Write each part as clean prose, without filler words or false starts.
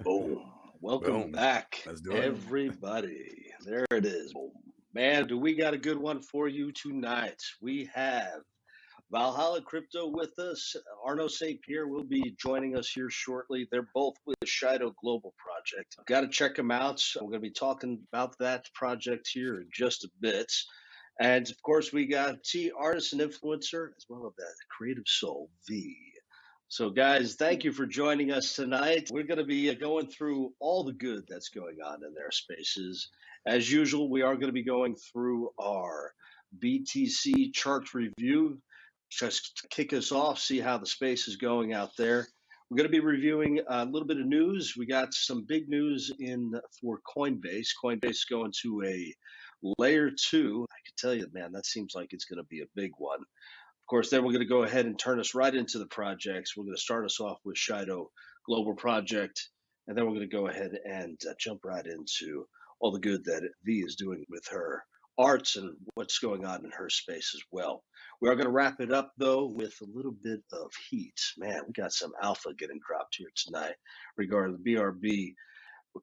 Boom. Welcome Boom. back, Let's do it. everybody. There it is. Boom. Man, do we got a good one for you tonight? We have Valhalla Crypto with us. Arno St. Pierre will be joining us here shortly. They're both with the Shido Global Project. Got to check them out. We're going to be talking about that project here in just a bit. And of course, we got T artist and influencer, as well as that creative soul, Vee. So, guys, thank you for joining us tonight. We're going to be going through all the good that's going on in their spaces. As usual, we are going to be going through our BTC chart review, just to kick us off, see how the space is going out there. We're going to be reviewing a little bit of news. We got some big news in for Coinbase. Coinbase going to a layer 2. I can tell you, man, that seems like it's going to be a big one. Of course, then we're going to go ahead and turn us right into the projects. We're going to start us off with Shido Global Project, and then we're going to go ahead and jump right into all the good that V is doing with her arts and what's going on in her space as well. We are going to wrap it up, though, with a little bit of heat. Man, we got some alpha getting dropped here tonight regarding the BRB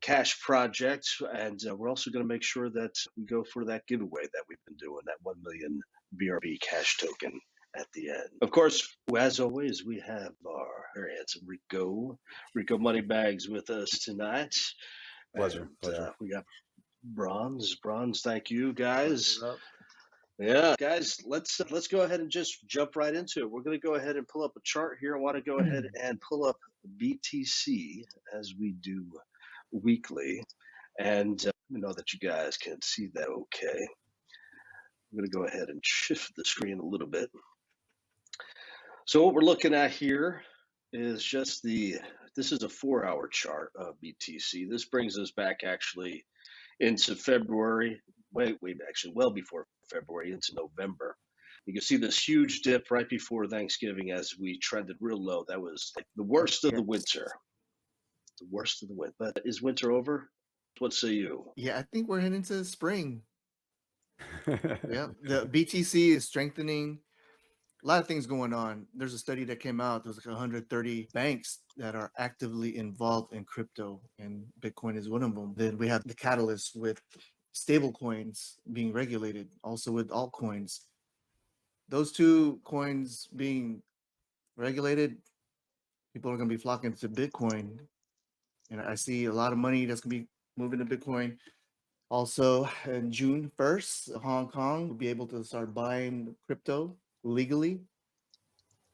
cash project, and we're also going to make sure that we go for that giveaway that we've been doing, that 1 million BRB cash token at the end. Of course, as always, we have our very handsome Rico Moneybags with us tonight. Pleasure. And we got Bronze, thank you guys. Up. Yeah, guys, let's go ahead and just jump right into it. We're going to go ahead and pull up a chart here. I want to go ahead and pull up BTC as we do weekly, and we know that you guys can see that okay. I'm going to go ahead and shift the screen a little bit. So what we're looking at here is just this is a 4-hour chart of BTC. This brings us back actually into February, actually well before February, into November. You can see this huge dip right before Thanksgiving as we trended real low. That was like the worst of the winter. The worst of the winter. But is winter over? What say you? Yeah, I think we're heading into spring. Yeah, the BTC is strengthening. A lot of things going on. There's a study that came out. There's like 130 banks that are actively involved in crypto, and Bitcoin is one of them. Then we have the catalyst with stable coins being regulated, also with altcoins. Those two coins being regulated, people are going to be flocking to Bitcoin. And I see a lot of money that's going to be moving to Bitcoin. Also, in June 1st, Hong Kong will be able to start buying crypto legally.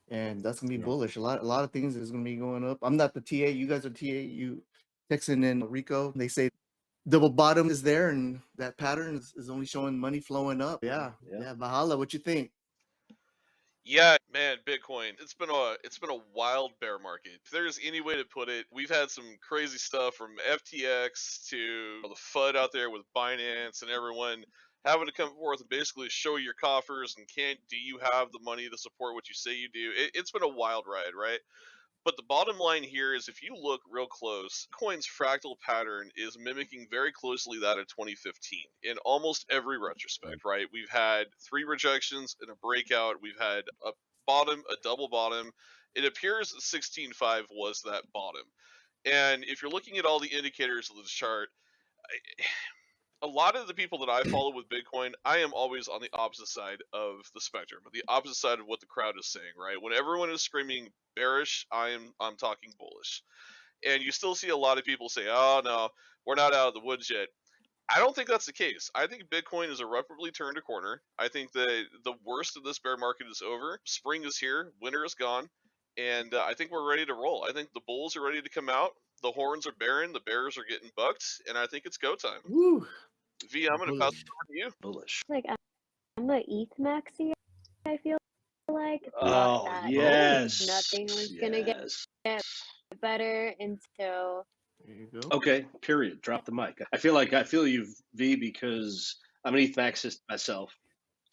And that's gonna be bullish. A lot of things is gonna be going up. I'm not the TA. You guys are TA. You Texan and Rico. They say double bottom is there, and that pattern is only showing money flowing up. Yeah. Valhalla, what you think? Yeah, man, Bitcoin. It's been a wild bear market. If there's any way to put it, we've had some crazy stuff from FTX to the FUD out there with Binance and everyone having to come forth and basically show your coffers and do you have the money to support what you say you do? It's been a wild ride, right? But the bottom line here is if you look real close, Bitcoin's fractal pattern is mimicking very closely that of 2015 in almost every retrospect, right? We've had 3 rejections and a breakout. We've had a bottom, a double bottom. It appears 16.5 was that bottom. And if you're looking at all the indicators of the chart, a lot of the people that I follow with Bitcoin, I am always on the opposite side of the spectrum, the opposite side of what the crowd is saying, right? When everyone is screaming bearish, I'm talking bullish. And you still see a lot of people say, "Oh no, we're not out of the woods yet." I don't think that's the case. I think Bitcoin is irreparably turned a corner. I think that the worst of this bear market is over. Spring is here, winter is gone, and I think we're ready to roll. I think the bulls are ready to come out. The horns are bearing, the bears are getting bucked, and I think it's go time. Woo! V, I'm going to pass it over to you. Bullish. Like I'm a ETH maxi. I feel like Oh that yes, nothing was gonna get better until. There you go. Okay, period. Drop the mic. I feel you, V, because I'm an ETH maxist myself.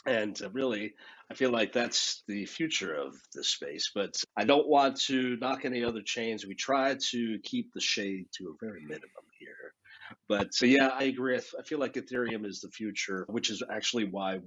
And really, I feel like that's the future of this space. But I don't want to knock any other chains. We try to keep the shade to a very minimum here. But so yeah, I agree. I feel like Ethereum is the future, which is actually why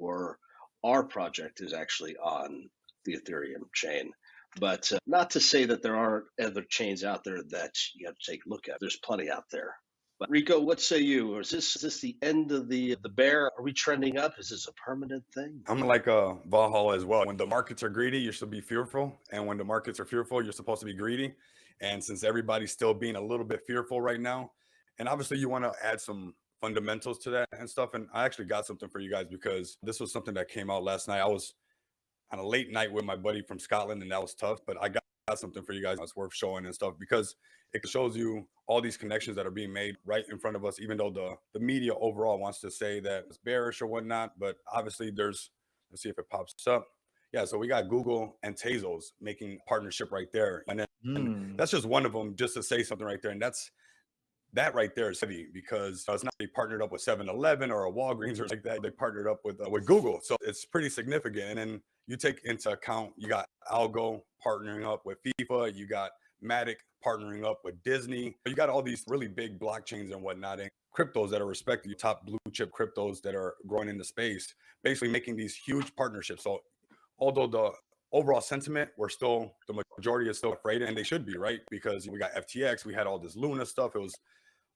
our project is actually on the Ethereum chain But not to say that there aren't other chains out there that you have to take a look at. There's plenty out there. But Rico, what say you? Or is this the end of the bear? Are we trending up? Is this a permanent thing? I'm like Valhalla as well. When the markets are greedy, you're supposed to be fearful, and when the markets are fearful, you're supposed to be greedy. And since everybody's still being a little bit fearful right now, and obviously you want to add some fundamentals to that and stuff. And I actually got something for you guys because this was something that came out last night. I was on a late night with my buddy from Scotland, and that was tough. But I got something for you guys that's worth showing and stuff because it shows you all these connections that are being made right in front of us, even though the media overall wants to say that it's bearish or whatnot. But obviously there's, let's see if it pops up. Yeah, so we got Google and Tezos making partnership right there. And then that's just one of them, just to say something right there. And that right there is heavy because it's not they partnered up with 7-Eleven or a Walgreens or like that. They partnered up with Google. So it's pretty significant. And then you take into account, you got Algo partnering up with FIFA. You got Matic partnering up with Disney. You got all these really big blockchains and whatnot and cryptos that are respected, your top blue chip cryptos that are growing in the space, basically making these huge partnerships. So although the overall sentiment, the majority is still afraid, and they should be, right? Because we got FTX, we had all this Luna stuff. It was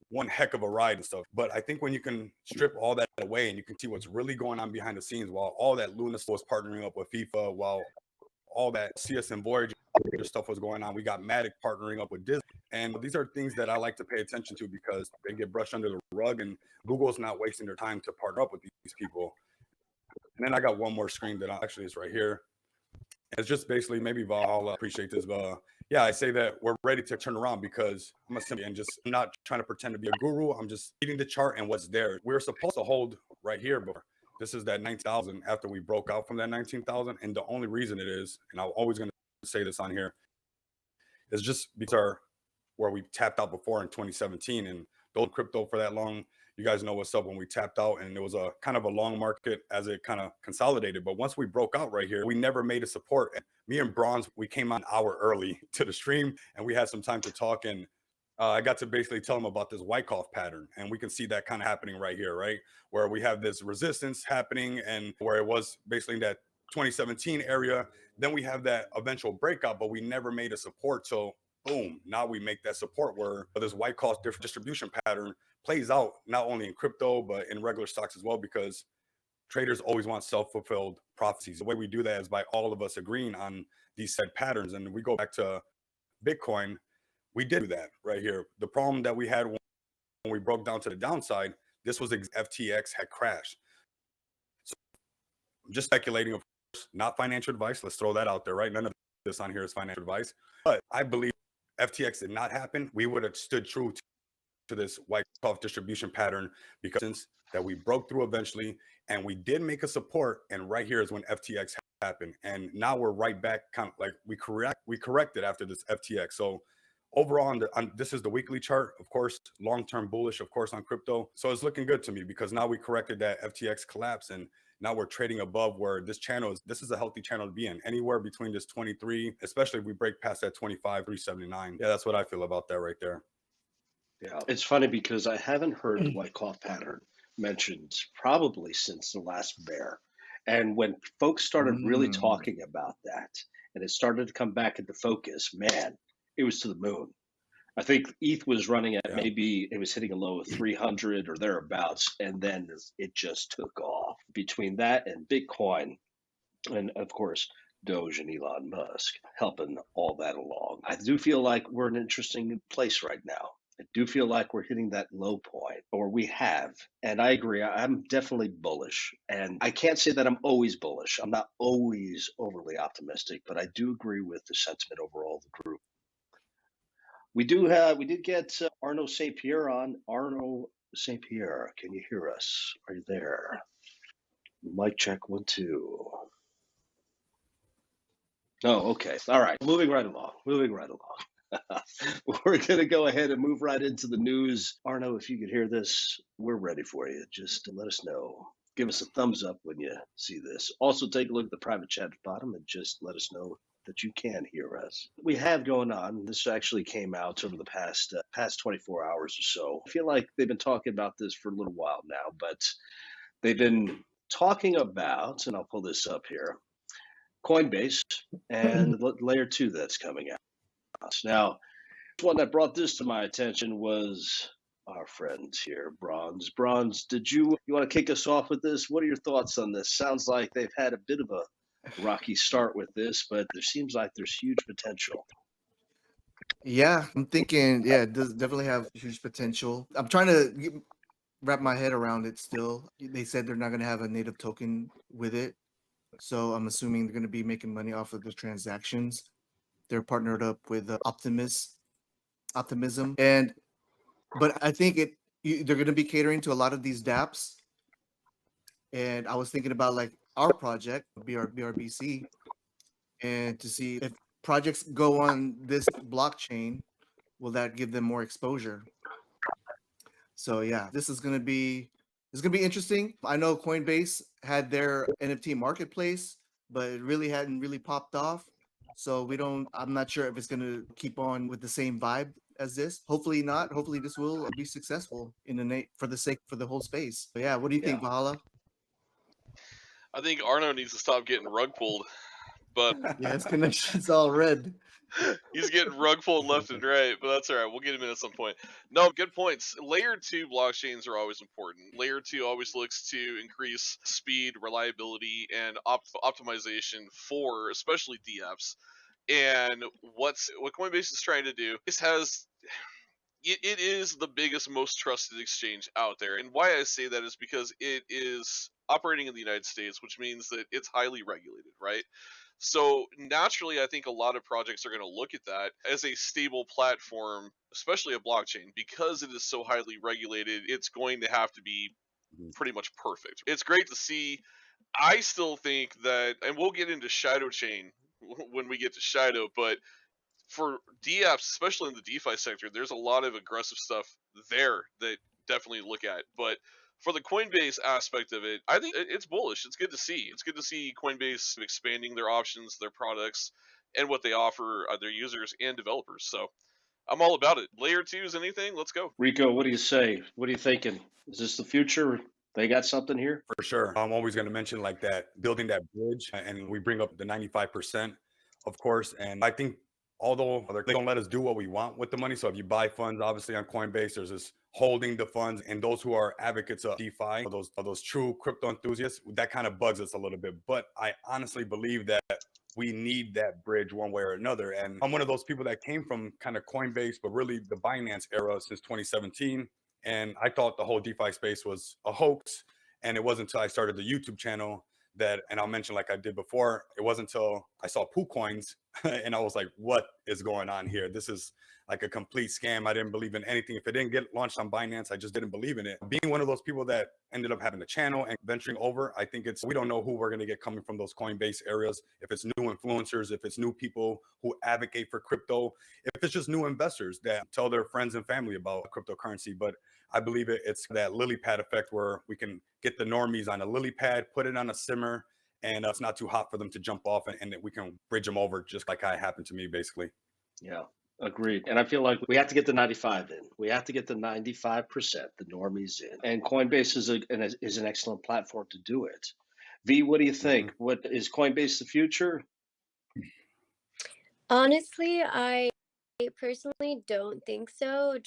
one heck of a ride and stuff. But I think when you can strip all that away and you can see what's really going on behind the scenes, while all that Luna stuff was partnering up with FIFA, while all that CSM Voyager stuff was going on, we got Matic partnering up with Disney. And these are things that I like to pay attention to because they get brushed under the rug, and Google's not wasting their time to partner up with these people. And then I got one more screen that actually is right here. It's just basically, maybe Valhalla appreciate this, but yeah, I say that we're ready to turn around because I'm not trying to pretend to be a guru. I'm just reading the chart and what's there. We're supposed to hold right here, but this is that 19,000 after we broke out from that 19,000. And the only reason it is, and I'm always going to say this on here, is just because where we tapped out before in 2017 and those crypto for that long. You guys know what's up when we tapped out, and it was a kind of a long market as it kind of consolidated. But once we broke out right here, we never made a support. And me and Bronze, we came on an hour early to the stream, and we had some time to talk. And I got to basically tell him about this Wyckoff pattern, and we can see that kind of happening right here, right? Where we have this resistance happening, and where it was basically in that 2017 area. Then we have that eventual breakout, but we never made a support. So boom, now we make that support where this Wyckoff distribution pattern plays out not only in crypto, but in regular stocks as well, because traders always want self-fulfilled prophecies. The way we do that is by all of us agreeing on these said patterns. And we go back to Bitcoin, we did do that right here. The problem that we had when we broke down to the downside, this was FTX had crashed. So I'm just speculating, of course, not financial advice. Let's throw that out there, right? None of this on here is financial advice. But I believe FTX did not happen, we would have stood true to this Wyckoff distribution pattern because that we broke through eventually, and we did make a support. And right here is when FTX happened, and now we're right back, kind of like we corrected after this FTX. So overall, this is the weekly chart, of course, long-term bullish, of course, on crypto. So it's looking good to me because now we corrected that FTX collapse, and now we're trading above where this is a healthy channel to be in, anywhere between this 23, especially if we break past that 25,379. Yeah, that's what I feel about that right there. Yeah, it's funny because I haven't heard the Wyckoff pattern mentioned probably since the last bear. And when folks started really talking about that and it started to come back into focus, man, it was to the moon. I think ETH was running at maybe it was hitting a low of 300 or thereabouts, and then it just took off. Between that and Bitcoin, and of course, Doge and Elon Musk helping all that along, I do feel like we're in an interesting place right now. I do feel like we're hitting that low point, or we have. And I agree. I'm definitely bullish. And I can't say that I'm always bullish. I'm not always overly optimistic, but I do agree with the sentiment overall of the group. We did get Arnaud St. Pierre on. Arnaud St. Pierre, can you hear us? Are you there? Mic check 1 2. Oh, okay. All right. Moving right along. We're going to go ahead and move right into the news. Arnaud, if you could hear this, we're ready for you. Just let us know. Give us a thumbs up when you see this. Also, take a look at the private chat at the bottom and just let us know that you can hear us. We have going on. This actually came out over the past 24 hours or so. I feel like they've been talking about this for a little while now, but they've been talking about, and I'll pull this up here, Coinbase and layer 2 that's coming out. Now, one that brought this to my attention was our friends here, Bronze. Bronze, did you want to kick us off with this? What are your thoughts on this? Sounds like they've had a bit of a rocky start with this, but there seems like there's huge potential. Yeah, I'm thinking, yeah, it does definitely have huge potential. I'm trying to wrap my head around it still. They said they're not going to have a native token with it. So I'm assuming they're going to be making money off of the transactions. They're partnered up with Optimism. But I think they're going to be catering to a lot of these dApps. And I was thinking about like our project, BRBC, and to see if projects go on this blockchain, will that give them more exposure? So yeah, this is gonna be interesting. I know Coinbase had their NFT marketplace, but it really hadn't really popped off. So I'm not sure if it's gonna keep on with the same vibe as this. Hopefully not. Hopefully this will be successful for the whole space. But yeah, what do you think, Valhalla? I think Arno needs to stop getting rug pulled, but Yeah, his connection's all red. he's getting rug pulled left and right, but that's all right. We'll get him in at some point. No, good points. Layer 2 blockchains are always important. Layer 2 always looks to increase speed, reliability, and optimization for especially dApps. And what Coinbase is trying to do, it is the biggest, most trusted exchange out there. And why I say that is because it is operating in the United States, which means that it's highly regulated, right? So naturally, I think a lot of projects are going to look at that as a stable platform, especially a blockchain, because it is so highly regulated. It's going to have to be pretty much perfect. It's great to see. I still think that, and we'll get into Shido Chain when we get to Shido, but for dApps, especially in the DeFi sector, there's a lot of aggressive stuff there that definitely look at. But for the Coinbase aspect of it, I think it's bullish. It's good to see. It's good to see Coinbase expanding their options, their products, and what they offer their users and developers. So I'm all about it. Layer 2 is anything? Let's go. Rico, what do you say? What are you thinking? Is this the future? They got something here? For sure. I'm always going to mention like that, building that bridge. And we bring up the 95%, of course. And I think although they don't let us do what we want with the money. So if you buy funds, obviously on Coinbase, there's this holding the funds, and those who are advocates of DeFi, those true crypto enthusiasts, that kind of bugs us a little bit. But I honestly believe that we need that bridge one way or another. And I'm one of those people that came from kind of Coinbase, but really the Binance era since 2017. And I thought the whole DeFi space was a hoax. And it wasn't until I started the YouTube channel that, and I'll mention like I did before, it wasn't until I saw Poo Coins and I was like, what is going on here? This is like a complete scam. I didn't believe in anything. If it didn't get launched on Binance, I just didn't believe in it. Being one of those people that ended up having a channel and venturing over, I think we don't know who we're going to get coming from those Coinbase areas. If it's new influencers, if it's new people who advocate for crypto, if it's just new investors that tell their friends and family about cryptocurrency. But I believe it's that lily pad effect where we can get the normies on a lily pad, put it on a simmer, and it's not too hot for them to jump off, and we can bridge them over just like it happened to me, basically. Yeah, agreed. And I feel like we have to get the 95 in. We have to get the 95%, the normies in. And Coinbase is an excellent platform to do it. V, what do you think? What is Coinbase the future? Honestly, I personally don't think so.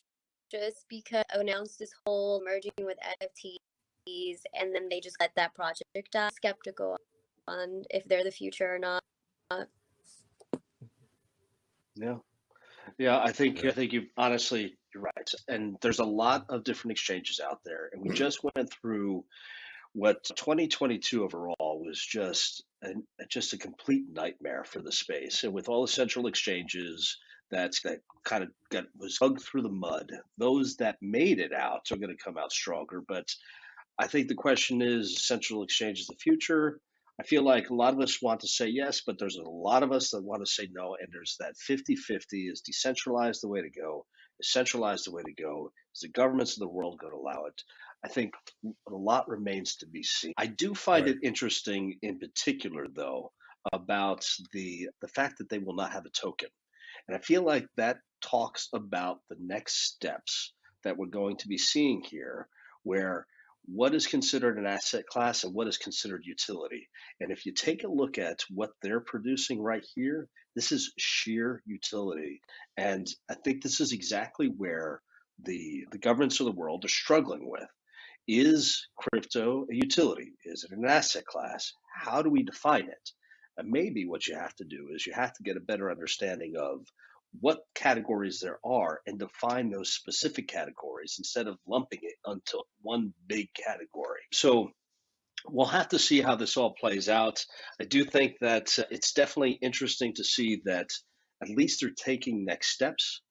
Just because announced this whole merging with NFTs, and then they just let that project die. Skeptical on if they're the future or not. Yeah. I think you honestly, you're right. And there's a lot of different exchanges out there, and we just went through what 2022 overall was just a complete nightmare for the space. And with all the central exchanges that kind of was hugged through the mud, those that made it out are going to come out stronger. But I think the question is, central exchange is the future. I feel like a lot of us want to say yes, but there's a lot of us that want to say no. And there's that 50-50. Is decentralized the way to go? Is centralized the way to go? Is the governments of the world going to allow it? I think a lot remains to be seen. I do find it interesting in particular, though, about the fact that they will not have a token. And I feel like that talks about the next steps that we're going to be seeing here, where what is considered an asset class and what is considered utility. And if you take a look at what they're producing right here, this is sheer utility. And I think this is exactly where the governments of the world are struggling with. Is crypto a utility? Is it an asset class? How do we define it? And maybe what you have to do is you have to get a better understanding of what categories there are and define those specific categories instead of lumping it onto one big category. So we'll have to see how this all plays out. I do think that it's definitely interesting to see that at least they're taking next steps,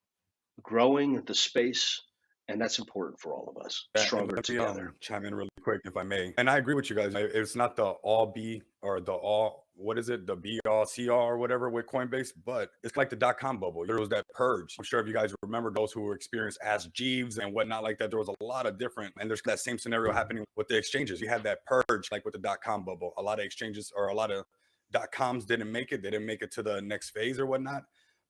growing the space, and that's important for all of us. And Stronger let me together. chime in really quick if I may. And I agree with you guys. It's not the all B or the all, what is it? The BRCR or whatever with Coinbase, but it's like the .com bubble. There was that purge. I'm sure if you guys remember those who were experienced as Jeeves and whatnot like that, there was a lot of different, and there's that same scenario happening with the exchanges. You had that purge like with the .com bubble. A lot of exchanges or a lot of .coms didn't make it. They didn't make it to the next phase or whatnot.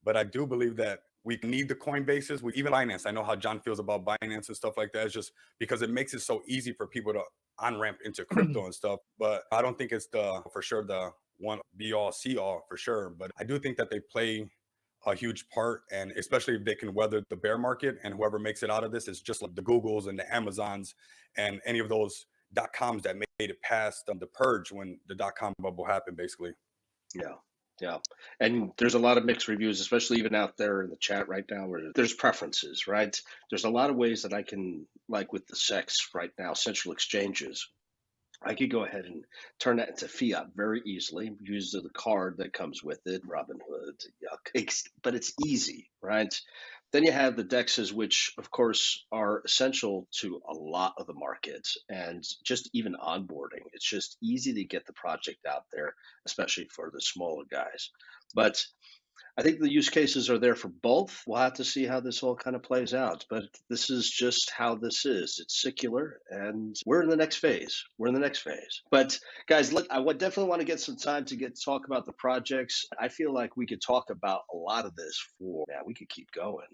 But I do believe that we need the Coinbases. We even Binance. I know how John feels about Binance and stuff like that. It's just because it makes it so easy for people to on ramp into crypto and stuff. But I don't think it's for sure the one be all see all for sure. But I do think that they play a huge part, and especially if they can weather the bear market, and whoever makes it out of this is just like the Googles and the Amazons and any of those .coms that made it past the purge when the .com bubble happened, basically. Yeah. Yeah. And there's a lot of mixed reviews, especially even out there in the chat right now, where there's preferences, right? There's a lot of ways that I can, like with the SEX right now, central exchanges, I could go ahead and turn that into fiat very easily, use the card that comes with it, Robinhood, yuck. But it's easy, right? Then you have the DEXs, which of course are essential to a lot of the markets and just even onboarding. It's just easy to get the project out there, especially for the smaller guys. But I think the use cases are there for both. We'll have to see how this all kind of plays out, but this is just how this is. It's secular, and we're in the next phase. We're in the next phase. But guys, look, I would definitely want to get some time to talk about the projects. I feel like we could talk about a lot of this for, yeah, we could keep going.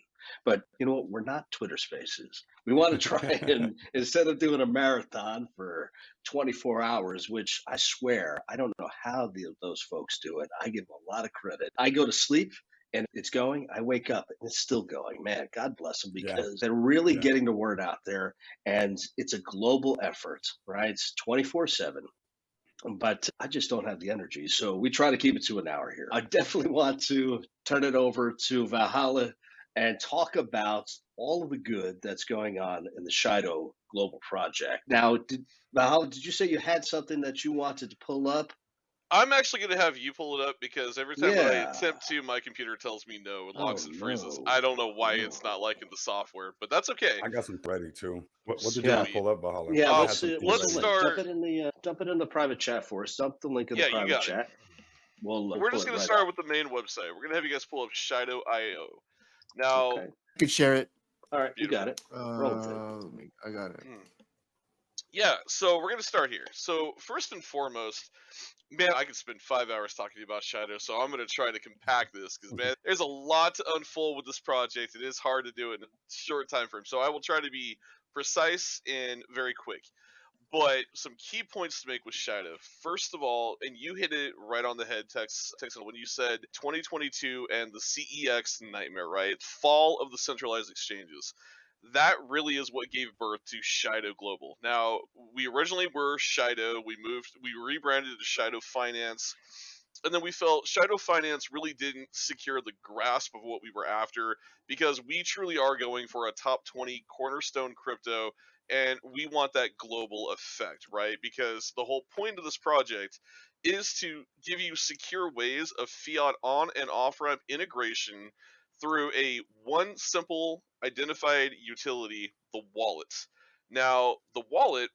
But you know what? We're not Twitter Spaces. We want to try and instead of doing a marathon for 24 hours, which I swear I don't know how those folks do it. I give them a lot of credit. I go to sleep and it's going. I wake up and it's still going. Man, God bless them because they're really getting the word out there, and it's a global effort, right? It's 24/7. But I just don't have the energy. So we try to keep it to an hour here. I definitely want to turn it over to Valhalla and talk about all of the good that's going on in the Shido Global Project. Now, Valhalla, did you say you had something that you wanted to pull up? I'm actually going to have you pull it up because every time I Yeah. attempt to, my computer tells me no and locks Oh, and freezes. no. I don't know why it's not liking the software, but that's okay. I got some ready too. What did you Yeah. want to pull up, Valhalla? Yeah, I let's had some what's things the ready. link? start- Dump it in the private chat for us. Dump the link in the Yeah, you private got it. chat. We'll We're pull just it going to right start up. with the main website. We're going to have you guys pull up Shido.io. Now, Okay. You could share it. All right, you got it. Roll with it. I got it. yeah, so we're going to start here. So first and foremost, man, I could spend 5 hours talking to you about Shido, so I'm going to try to compact this because, man, there's a lot to unfold with this project. It is hard to do it in a short time frame, so I will try to be precise and very quick. But some key points to make with Shido. First of all, and you hit it right on the head, Texan, when you said 2022 and the CEX nightmare, right? Fall of the centralized exchanges. That really is what gave birth to Shido Global. Now, we originally were Shido. We rebranded to Shido Finance. And then we felt Shido Finance really didn't secure the grasp of what we were after because we truly are going for a top 20 cornerstone crypto, and we want that global effect, right? Because the whole point of this project is to give you secure ways of fiat on and off ramp integration through a one simple identified utility, the wallet. Now, the wallet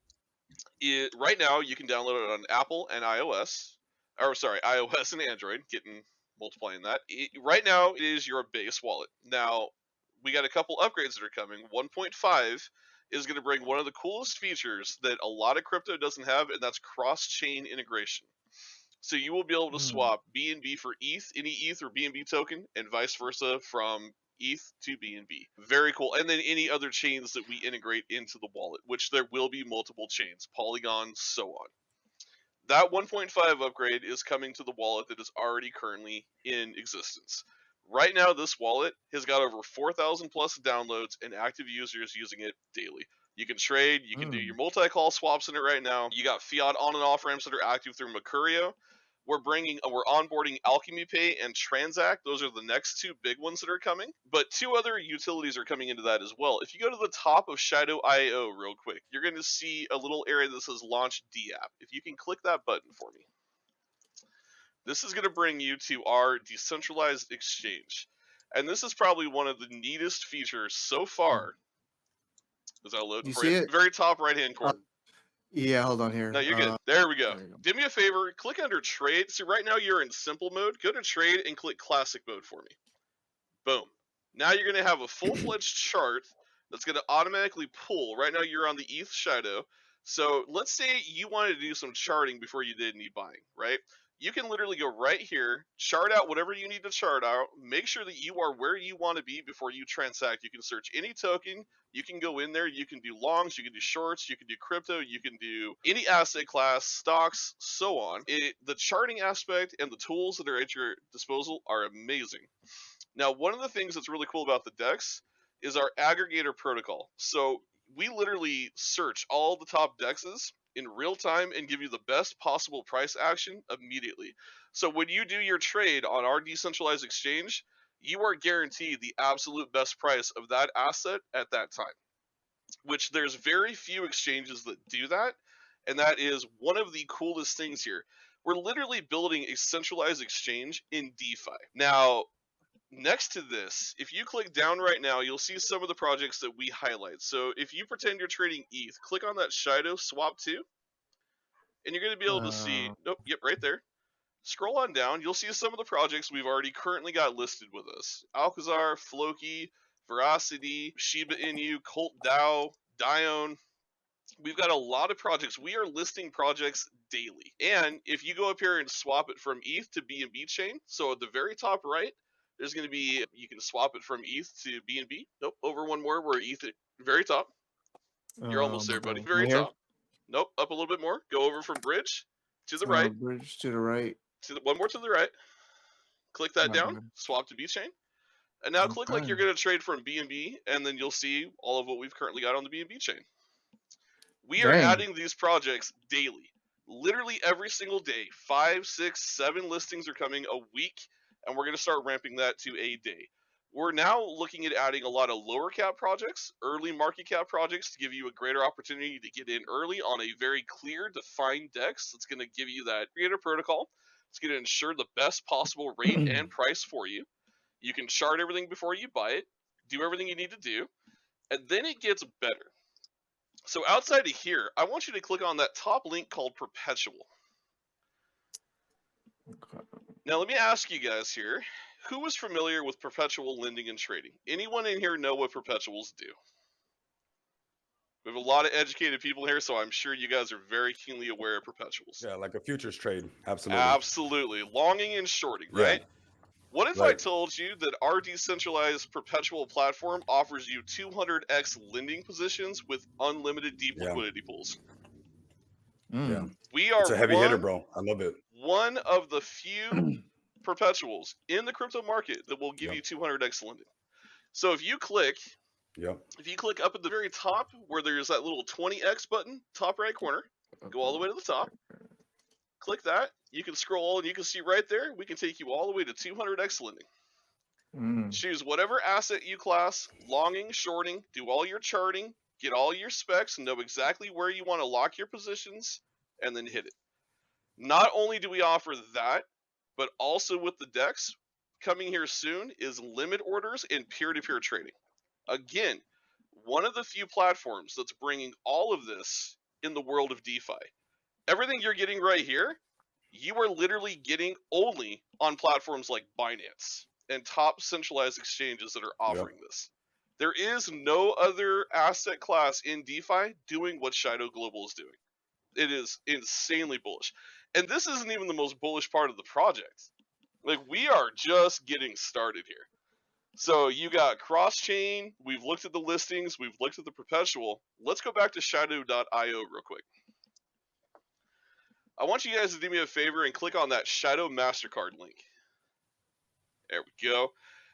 right now you can download it on Apple and iOS, or sorry, iOS and Android. Multiplying that. Right now it is your base wallet. Now we got a couple upgrades that are coming. 1.5 is going to bring one of the coolest features that a lot of crypto doesn't have, and that's cross-chain integration. So you will be able to swap BNB for ETH, any ETH or BNB token, and vice versa from ETH to BNB. Very cool. And then any other chains that we integrate into the wallet, which there will be multiple chains, Polygon, so on. That 1.5 upgrade is coming to the wallet that is already currently in existence. Right now, this wallet has got over 4,000 plus downloads and active users using it daily. You can trade, you can do your multi-call swaps in it right now. You got fiat on and off ramps that are active through Mercurio. We're onboarding Alchemy Pay and Transact. Those are the next two big ones that are coming. But two other utilities are coming into that as well. If you go to the top of Shido.io real quick, you're going to see a little area that says Launch DApp. If you can click that button for me. This is going to bring you to our decentralized exchange. And this is probably one of the neatest features so far. As I load You for see you. it? Very top right-hand corner. Yeah, hold on here. No, you're good. There we go. There you go. Do me a favor, click under trade. See, right now you're in simple mode. Go to trade and click classic mode for me. Boom. Now you're going to have a full-fledged chart that's going to automatically pull. Right now you're on the ETH Shido. So let's say you wanted to do some charting before you did any buying, right? You can literally go right here, chart out whatever you need to chart out, make sure that you are where you want to be before you transact. You can search any token, you can go in there, you can do longs, you can do shorts, you can do crypto, you can do any asset class, stocks, so on. The charting aspect and the tools that are at your disposal are amazing. Now, one of the things that's really cool about the DEX is our aggregator protocol. So we literally search all the top DEXs in real time and give you the best possible price action immediately. So when you do your trade on our decentralized exchange, you are guaranteed the absolute best price of that asset at that time, which there's very few exchanges that do that. And that is one of the coolest things here. We're literally building a centralized exchange in DeFi. Now, next to this, if you click down right now, you'll see some of the projects that we highlight. So if you pretend you're trading ETH, click on that Shido Swap 2, and you're going to be able to see, right there. Scroll on down, you'll see some of the projects we've already currently got listed with us. Alcazar, Floki, Veracity, Shiba Inu, Cult DAO, Dione. We've got a lot of projects. We are listing projects daily. And if you go up here and swap it from ETH to BNB chain, so at the very top right, there's going to be, you can swap it from ETH to BNB. Nope, over one more, where ETH at very top. You're almost there, buddy. Very here? top. Nope, up a little bit more. Go over from bridge to the right. Bridge to the right. One more to the right. Click that down. Swap to B chain. And now click like you're going to trade from BNB, and then you'll see all of what we've currently got on the BNB chain. We are adding these projects daily. Literally every single day. 5, 6, 7 listings are coming a week, and we're going to start ramping that to a day. We're now looking at adding a lot of lower cap projects, early market cap projects, to give you a greater opportunity to get in early on a very clear, defined DEX. That's going to give you that creator protocol. It's going to ensure the best possible rate and price for you. You can chart everything before you buy it, do everything you need to do, and then it gets better. So outside of here, I want you to click on that top link called Perpetual. Now let me ask you guys here, who is familiar with perpetual lending and trading? Anyone in here know what perpetuals do? We have a lot of educated people here, so I'm sure you guys are very keenly aware of perpetuals. Yeah, like a futures trade. Absolutely. Absolutely. Longing and shorting, right? What if I told you that our decentralized perpetual platform offers you 200x lending positions with unlimited deep liquidity pools? Yeah. We are it's a heavy hitter, bro. I love it. One of the few perpetuals in the crypto market that will give you 200x lending. So if you click, up at the very top where there's that little 20x button, top right corner, go all the way to the top, click that. You can scroll and you can see right there, we can take you all the way to 200x lending. Choose whatever asset you class, longing, shorting, do all your charting, get all your specs, know exactly where you want to lock your positions, and then hit it. Not only do we offer that, but also with the DEX, coming here soon is limit orders and peer-to-peer trading. Again, one of the few platforms that's bringing all of this in the world of DeFi. Everything you're getting right here, you are literally getting only on platforms like Binance and top centralized exchanges that are offering this. There is no other asset class in DeFi doing what Shido Global is doing. It is insanely bullish. And this isn't even the most bullish part of the project. Like, we are just getting started here. So you got cross-chain. We've looked at the listings. We've looked at the perpetual. Let's go back to Shido.io real quick. I want you guys to do me a favor and click on that Shido MasterCard link. There we go.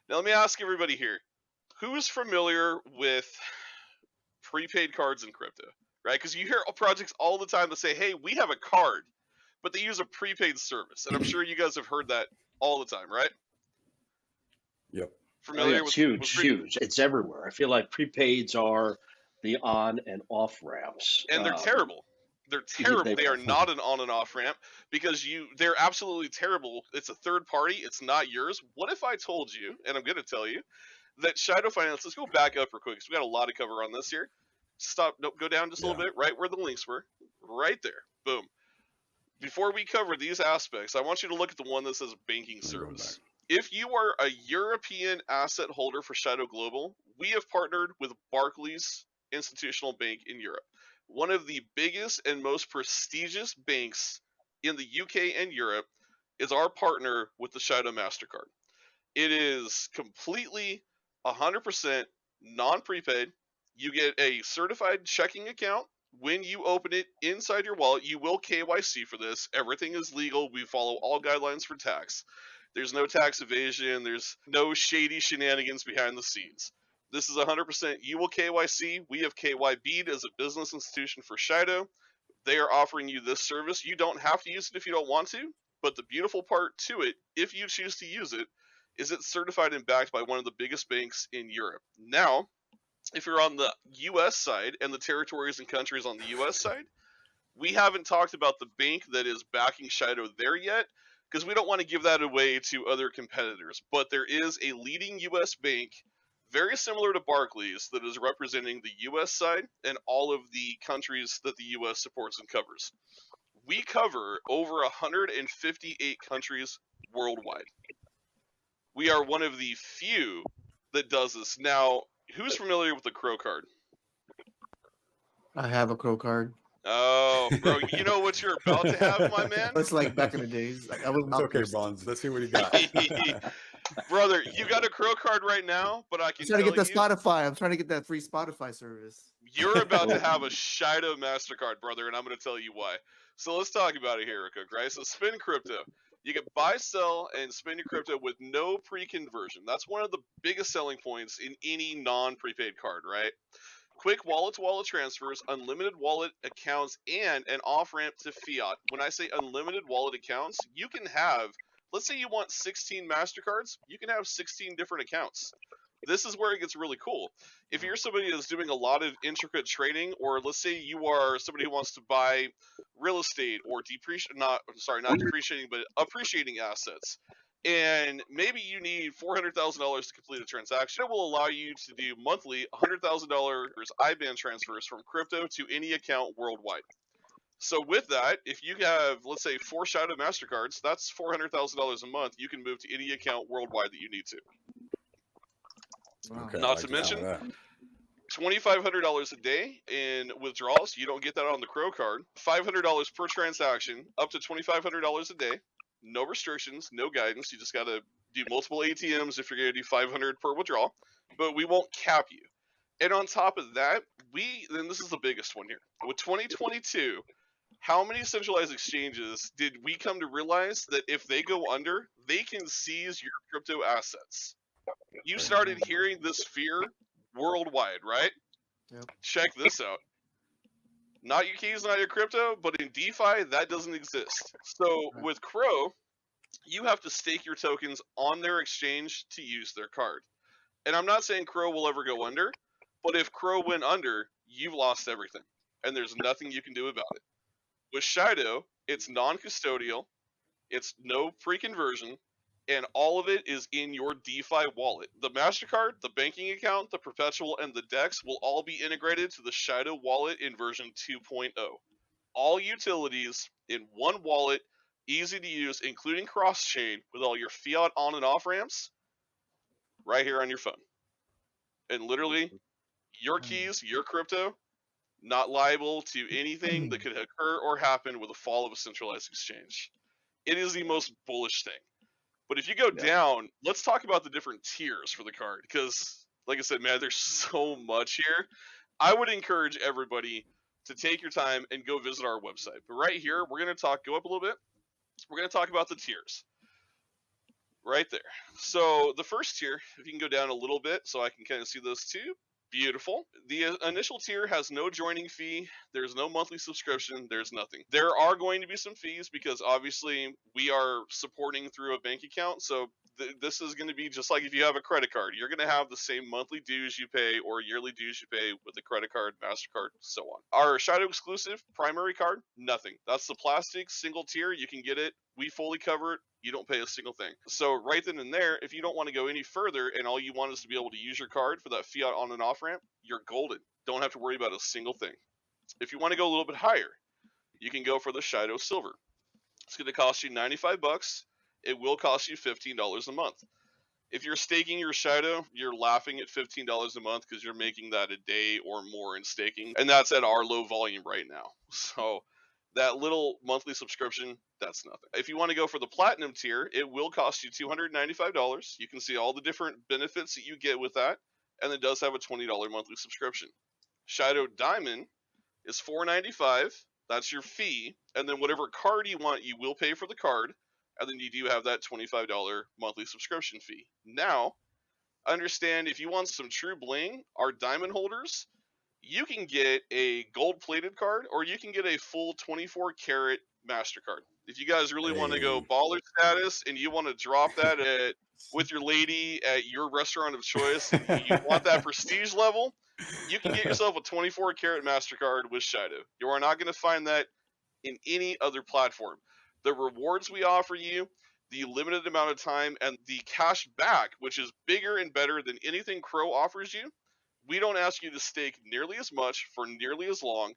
Now let me ask everybody here. Who's familiar with prepaid cards in crypto? Right? Because you hear projects all the time that say, hey, we have a card, but they use a prepaid service. And I'm sure you guys have heard that all the time, right? Yep. Familiar it's with huge. It's everywhere. I feel like prepaids are the on and off ramps. And they're terrible. They're terrible. They are not an on and off ramp because they're absolutely terrible. It's a third party. It's not yours. What if I told you, and I'm going to tell you, that Shido Finance, let's go back up real quick because we got a lot to cover on this here. Stop, nope, go down just a little bit, right where the links were. Right there. Boom. Before we cover these aspects, I want you to look at the one that says banking service. If you are a European asset holder for Shido Global, we have partnered with Barclays Institutional Bank in Europe. One of the biggest and most prestigious banks in the UK and Europe is our partner with the Shido MasterCard. It is completely 100% non-prepaid. You get a certified checking account. When you open it inside your wallet, you will KYC for this. Everything is legal. We follow all guidelines for tax. There's no tax evasion. There's no shady shenanigans behind the scenes. This is 100% you will KYC. We have KYB'd as a business institution for Shido. They are offering you this service. You don't have to use it if you don't want to, but the beautiful part to it, if you choose to use it, is it's certified and backed by one of the biggest banks in Europe. Now, if you're on the U.S. side and the territories and countries on the U.S. side, we haven't talked about the bank that is backing Shido there yet because we don't want to give that away to other competitors. But there is a leading U.S. bank, very similar to Barclays, that is representing the U.S. side and all of the countries that the U.S. supports and covers. We cover over 158 countries worldwide. We are one of the few that does this. Now, who's familiar with the Crow card? I have a Crow card. Oh, bro, you know what you're about to have, my man? It's like back in the days. Like I was It's okay, Bronze. Let's see what he got. Brother, you got a Crow card right now, but I can I'm trying to tell get that Spotify. I'm trying to get that free Spotify service. You're about to have a Shido MasterCard, brother, and I'm going to tell you why. So let's talk about it here, real quick, right? So spin crypto. You can buy, sell, and spend your crypto with no pre-conversion. That's one of the biggest selling points in any non-prepaid card, right? Quick wallet-to-wallet transfers, unlimited wallet accounts, and an off-ramp to fiat. When I say unlimited wallet accounts, you can have, let's say you want 16 MasterCards, you can have 16 different accounts. This is where it gets really cool. If you're somebody that's doing a lot of intricate trading, or let's say you are somebody who wants to buy real estate or not depreciating, but appreciating assets, and maybe you need $400,000 to complete a transaction, it will allow you to do monthly $100,000 IBAN transfers from crypto to any account worldwide. So with that, if you have, let's say, 4 Shido MasterCards, that's $400,000 a month. You can move to any account worldwide that you need to. Wow. Okay, Not to mention, $2,500 a day in withdrawals. You don't get that on the Crow card. $500 per transaction, up to $2,500 a day. No restrictions, no guidance. You just got to do multiple ATMs if you're going to do 500 per withdrawal. But we won't cap you. And on top of that, then this is the biggest one here. With 2022, how many centralized exchanges did we come to realize that if they go under, they can seize your crypto assets? You started hearing this fear worldwide, right? Yep. Check this out. Not your keys, not your crypto, but in DeFi, that doesn't exist. So with Crow, you have to stake your tokens on their exchange to use their card. And I'm not saying Crow will ever go under, but if Crow went under, you've lost everything. And there's nothing you can do about it. With Shido, it's non-custodial, it's no pre-conversion, and all of it is in your DeFi wallet. The MasterCard, the banking account, the perpetual, and the DEX will all be integrated to the Shido wallet in version 2.0. All utilities in one wallet, easy to use, including cross-chain with all your fiat on and off ramps, right here on your phone. And literally, your keys, your crypto, not liable to anything that could occur or happen with the fall of a centralized exchange. It is the most bullish thing. But if you go Yeah. down, let's talk about the different tiers for the card, because like I said, man, there's so much here. I would encourage everybody to take your time and go visit our website. But right here, we're going to go up a little bit. We're going to talk about the tiers right there. So the first tier, if you can go down a little bit so I can kind of see those two. Beautiful. The initial tier has no joining fee. There's no monthly subscription. There's nothing. There are going to be some fees because obviously we are supporting through a bank account. So this is going to be just like if you have a credit card. You're going to have the same monthly dues you pay or yearly dues you pay with a credit card, MasterCard, so on. Our Shido exclusive primary card, nothing. That's the plastic single tier. You can get it. We fully cover it. You don't pay a single thing. So right then and there, if you don't want to go any further and all you want is to be able to use your card for that fiat on and off ramp, you're golden. Don't have to worry about a single thing. If you want to go a little bit higher, you can go for the Shido Silver. It's going to cost you $95. It will cost you $15 a month. If you're staking your Shido, you're laughing at $15 a month because you're making that a day or more in staking. And that's at our low volume right now. So that little monthly subscription, that's nothing. If you want to go for the platinum tier, it will cost you $295. You can see all the different benefits that you get with that. And it does have a $20 monthly subscription. Shido Diamond is $495. That's your fee. And then whatever card you want, you will pay for the card. And then you do have that $25 monthly subscription fee. Now, understand if you want some true bling, our diamond holders, you can get a gold-plated card, or you can get a full 24-karat MasterCard. If you guys really want to go baller status and you want to drop that with your lady at your restaurant of choice, and you want that prestige level, you can get yourself a 24-karat MasterCard with Shido. You are not going to find that in any other platform. The rewards we offer you, the limited amount of time, and the cash back, which is bigger and better than anything Crow offers you. We don't ask you to stake nearly as much for nearly as long.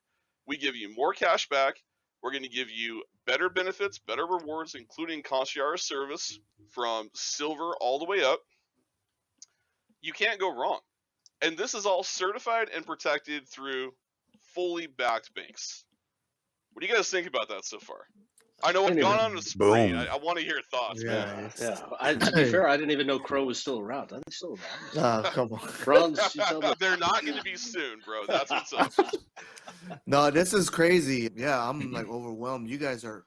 We give you more cash back. We're going to give you better benefits, better rewards, including concierge service from silver all the way up. You can't go wrong. And this is all certified and protected through fully backed banks. What do you guys think about that so far? I know I've gone on a spree. I want to hear your thoughts. Yeah, To be fair, I didn't even know Crow was still around. Are they still around? come on. Bronze, you tell me. They're not going to be soon, bro. That's what's up. No, this is crazy. Yeah, I'm like overwhelmed. You guys are,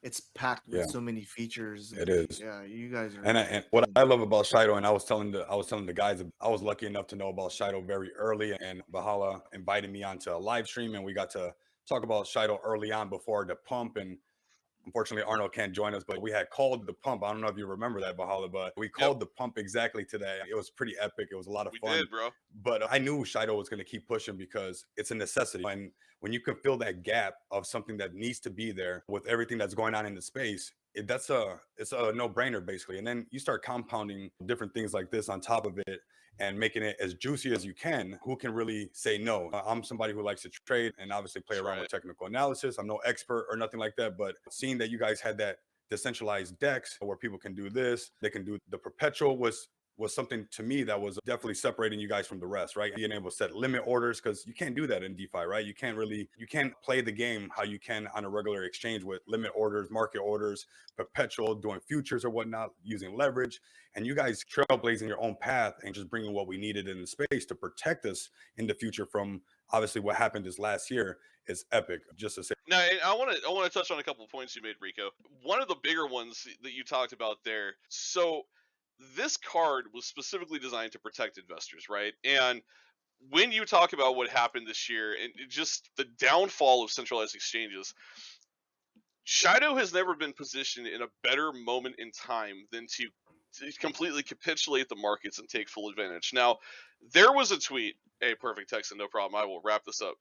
it's packed with so many features. It is. Yeah, you guys are. And what I love about Shido, and I was telling the guys, I was lucky enough to know about Shido very early, and Bahala invited me onto a live stream, and we got to talk about Shido early on before the pump. And unfortunately, Arnold can't join us, but we had called the pump. I don't know if you remember that, Bahala, but we called the pump exactly today. It was pretty epic. It was a lot of fun. We did, bro. But I knew Shido was going to keep pushing because it's a necessity. And when you can fill that gap of something that needs to be there with everything that's going on in the space, it's a no-brainer, basically. And then you start compounding different things like this on top of it and making it as juicy as you can. Who can really say no? I'm somebody who likes to trade and obviously play around with technical analysis. I'm no expert or nothing like that, but seeing that you guys had that decentralized DEX where people can do this, they can do the perpetual was something to me that was definitely separating you guys from the rest, right? Being able to set limit orders, because you can't do that in DeFi, right? You can't play the game how you can on a regular exchange with limit orders, market orders, perpetual, doing futures or whatnot, using leverage. And you guys trailblazing your own path and just bringing what we needed in the space to protect us in the future from obviously what happened this last year is epic. Just to say. Now, I want to touch on a couple of points you made, Rico. One of the bigger ones that you talked about there. So this card was specifically designed to protect investors, right? And when you talk about what happened this year and just the downfall of centralized exchanges, Shido has never been positioned in a better moment in time than to completely capitulate the markets and take full advantage. Now, there was a tweet, perfect, Texan, no problem, I will wrap this up.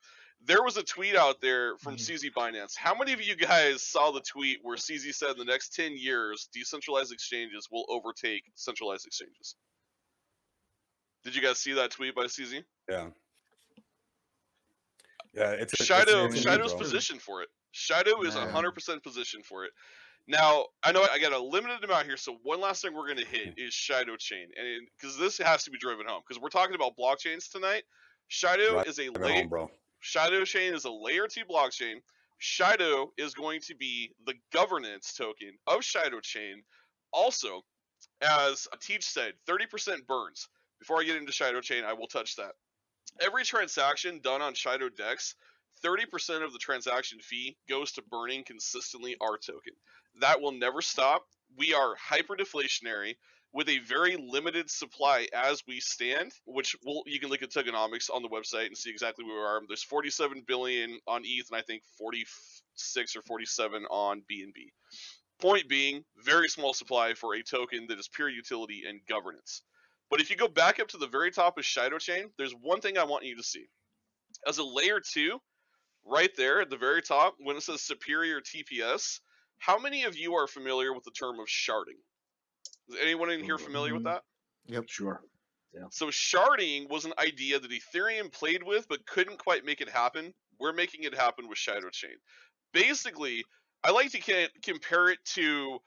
There was a tweet out there from CZ Binance. How many of you guys saw the tweet where CZ said in the next 10 years, decentralized exchanges will overtake centralized exchanges? Did you guys see that tweet by CZ? Yeah. Yeah, Shido's positioned for it. Shido is 100% positioned for it. Now, I know I got a limited amount here, so one last thing we're going to hit is Shido Chain. And because this has to be driven home, because we're talking about blockchains tonight. Shido is a Shido Chain is a layer 2 blockchain. Shido is going to be the governance token of Shido Chain. Also, As Teach said, 30% burns. Before I get into Shido Chain, I will touch that. Every transaction done on ShidoDex, 30% of the transaction fee goes to burning consistently our token. That will never stop. We are hyper deflationary with a very limited supply as we stand, which you can look at tokenomics on the website and see exactly where we are. There's 47 billion on ETH and I think 46 or 47 on BNB. Point being, very small supply for a token that is pure utility and governance. But if you go back up to the very top of Shido Chain, there's one thing I want you to see. As a layer 2, right there at the very top, when it says superior TPS, how many of you are familiar with the term of sharding? Is anyone in here familiar with that? Yep. Sure. Yeah. So sharding was an idea that Ethereum played with but couldn't quite make it happen. We're making it happen with Shido Chain. Basically, I like to compare it to,